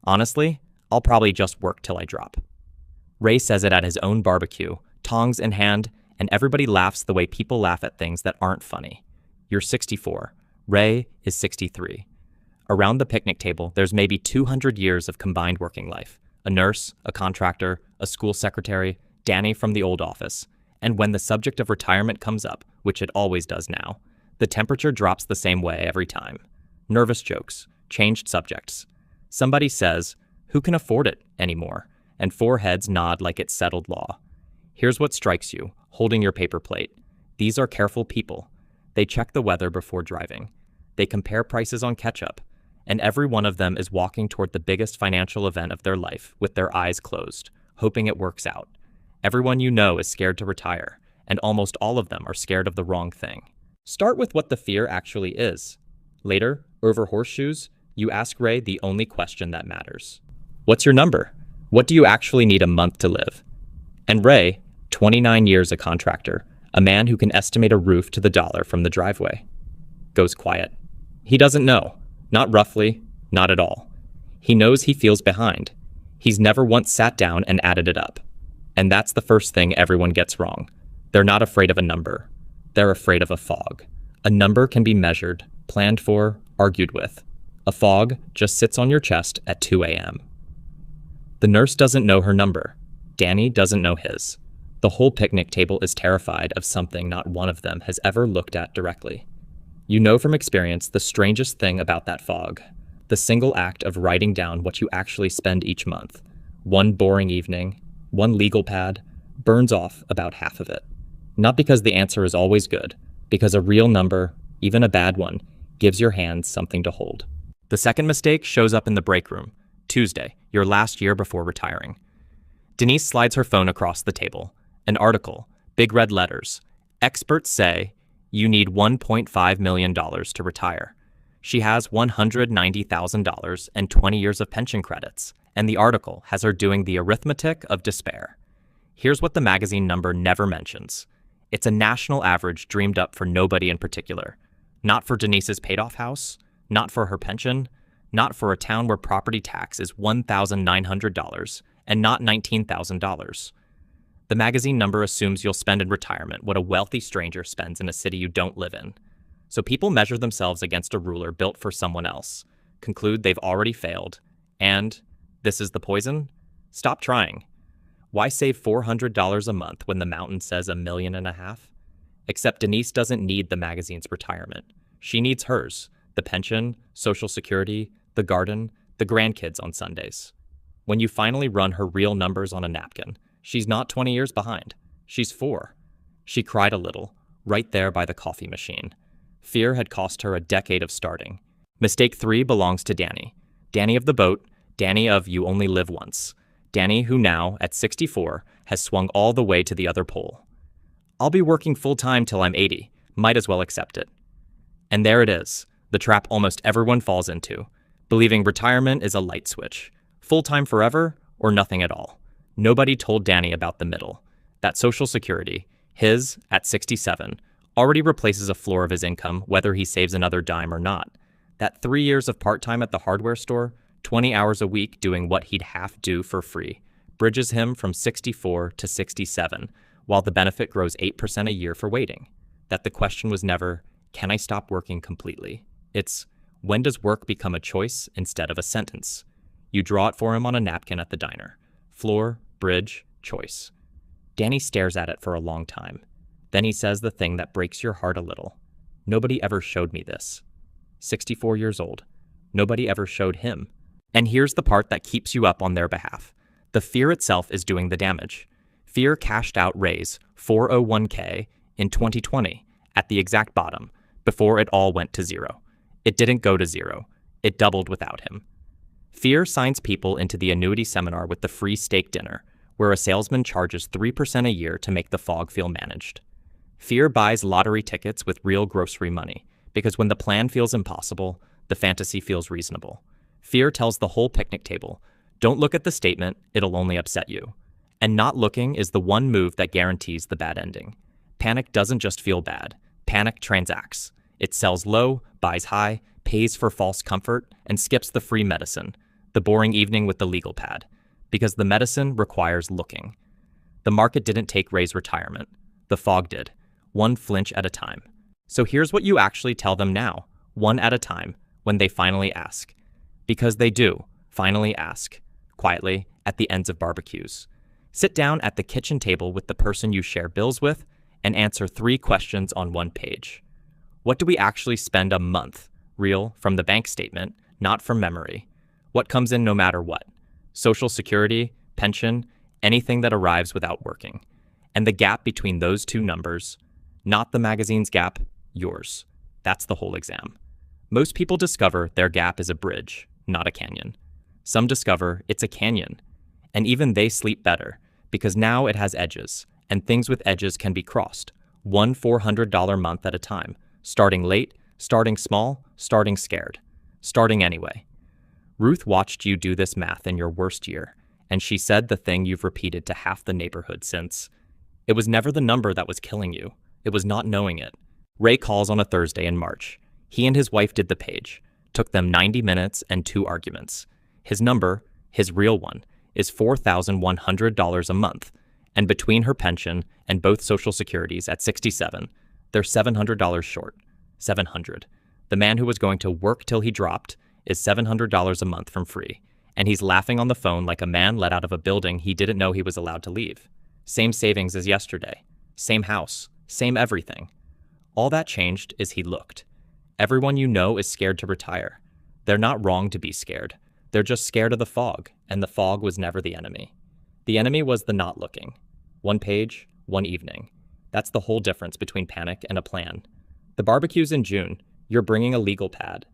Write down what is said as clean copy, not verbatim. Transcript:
Honestly, I'll probably just work till I drop. Ray says it at his own barbecue, tongs in hand, and everybody laughs the way people laugh at things that aren't funny. You're 64. Ray is 63. Around the picnic table, there's maybe 200 years of combined working life. A nurse, a contractor, a school secretary, Danny from the old office. And when the subject of retirement comes up, which it always does now, the temperature drops the same way every time. Nervous jokes, changed subjects. Somebody says, "Who can afford it anymore?" And four heads nod like it's settled law. Here's what strikes you, holding your paper plate. These are careful people. They check the weather before driving. They compare prices on ketchup. And every one of them is walking toward the biggest financial event of their life with their eyes closed, hoping it works out. Everyone you know is scared to retire, and almost all of them are scared of the wrong thing. Start with what the fear actually is. Later, over horseshoes, you ask Ray the only question that matters. What's your number? What do you actually need a month to live? And Ray, 29 years a contractor, a man who can estimate a roof to the dollar from the driveway, goes quiet. He doesn't know. Not roughly, not at all. He knows he feels behind. He's never once sat down and added it up. And that's the first thing everyone gets wrong. They're not afraid of a number. They're afraid of a fog. A number can be measured, planned for, argued with. A fog just sits on your chest at 2 a.m. The nurse doesn't know her number. Danny doesn't know his. The whole picnic table is terrified of something not one of them has ever looked at directly. You know from experience the strangest thing about that fog. The single act of writing down what you actually spend each month. One boring evening, one legal pad, burns off about half of it. Not because the answer is always good, because a real number, even a bad one, gives your hands something to hold. The second mistake shows up in the break room. Tuesday, your last year before retiring. Denise slides her phone across the table. An article, big red letters. Experts say you need $1.5 million to retire. She has $190,000 and 20 years of pension credits, and the article has her doing the arithmetic of despair. Here's what the magazine number never mentions. It's a national average dreamed up for nobody in particular. Not for Denise's paid-off house, not for her pension, not for a town where property tax is $1,900, and not $19,000. The magazine number assumes you'll spend in retirement what a wealthy stranger spends in a city you don't live in. So people measure themselves against a ruler built for someone else, conclude they've already failed, and, this is the poison? Stop trying. Why save $400 a month when the mountain says $1.5 million? Except Denise doesn't need the magazine's retirement. She needs hers, the pension, Social Security, the garden, the grandkids on Sundays. When you finally run her real numbers on a napkin, she's not 20 years behind. She's 4. She cried a little, right there by the coffee machine. Fear had cost her a decade of starting. Mistake 3 belongs to Danny. Danny of the boat, Danny of You Only Live Once. Danny who now, at 64, has swung all the way to the other pole. I'll be working full-time till I'm 80. Might as well accept it. And there it is, the trap almost everyone falls into, believing retirement is a light switch. Full-time forever or nothing at all. Nobody told Danny about the middle. That Social Security, his, at 67, already replaces a floor of his income whether he saves another dime or not. That 3 years of part-time at the hardware store, 20 hours a week doing what he'd half do for free, bridges him from 64 to 67, while the benefit grows 8% a year for waiting. That the question was never, can I stop working completely? It's, when does work become a choice instead of a sentence? You draw it for him on a napkin at the diner. Floor, bridge, choice. Danny stares at it for a long time. Then he says the thing that breaks your heart a little. Nobody ever showed me this. 64 years old. Nobody ever showed him. And here's the part that keeps you up on their behalf. The fear itself is doing the damage. Fear cashed out Ray's 401k in 2020 at the exact bottom, before it all went to zero. It didn't go to zero. It doubled without him. Fear signs people into the annuity seminar with the free steak dinner, where a salesman charges 3% a year to make the fog feel managed. Fear buys lottery tickets with real grocery money, because when the plan feels impossible, the fantasy feels reasonable. Fear tells the whole picnic table, don't look at the statement, it'll only upset you. And not looking is the one move that guarantees the bad ending. Panic doesn't just feel bad. Panic transacts. It sells low, buys high, pays for false comfort, and skips the free medicine. The boring evening with the legal pad. Because the medicine requires looking. The market didn't take Ray's retirement. The fog did. One flinch at a time. So here's what you actually tell them now, one at a time, when they finally ask. Because they do finally ask. Quietly, at the ends of barbecues. Sit down at the kitchen table with the person you share bills with and answer 3 questions on 1 page. What do we actually spend a month? Real, from the bank statement, not from memory. What comes in no matter what? Social Security, pension, anything that arrives without working. And the gap between those 2 numbers, not the magazine's gap, yours. That's the whole exam. Most people discover their gap is a bridge, not a canyon. Some discover it's a canyon. And even they sleep better, because now it has edges, and things with edges can be crossed, one $400 month at a time, starting late, starting small, starting scared, starting anyway. Ruth watched you do this math in your worst year, and she said the thing you've repeated to half the neighborhood since. It was never the number that was killing you. It was not knowing it. Ray calls on a Thursday in March. He and his wife did the page. Took them 90 minutes and 2 arguments. His number, his real one, is $4,100 a month, and between her pension and both Social Securities at 67, they're $700 short. $700. The man who was going to work till he dropped is $700 a month from free, and he's laughing on the phone like a man let out of a building he didn't know he was allowed to leave. Same savings as yesterday. Same house. Same everything. All that changed is he looked. Everyone you know is scared to retire. They're not wrong to be scared. They're just scared of the fog, and the fog was never the enemy. The enemy was the not looking. 1 page, 1 evening. That's the whole difference between panic and a plan. The barbecue's in June. You're bringing a legal pad.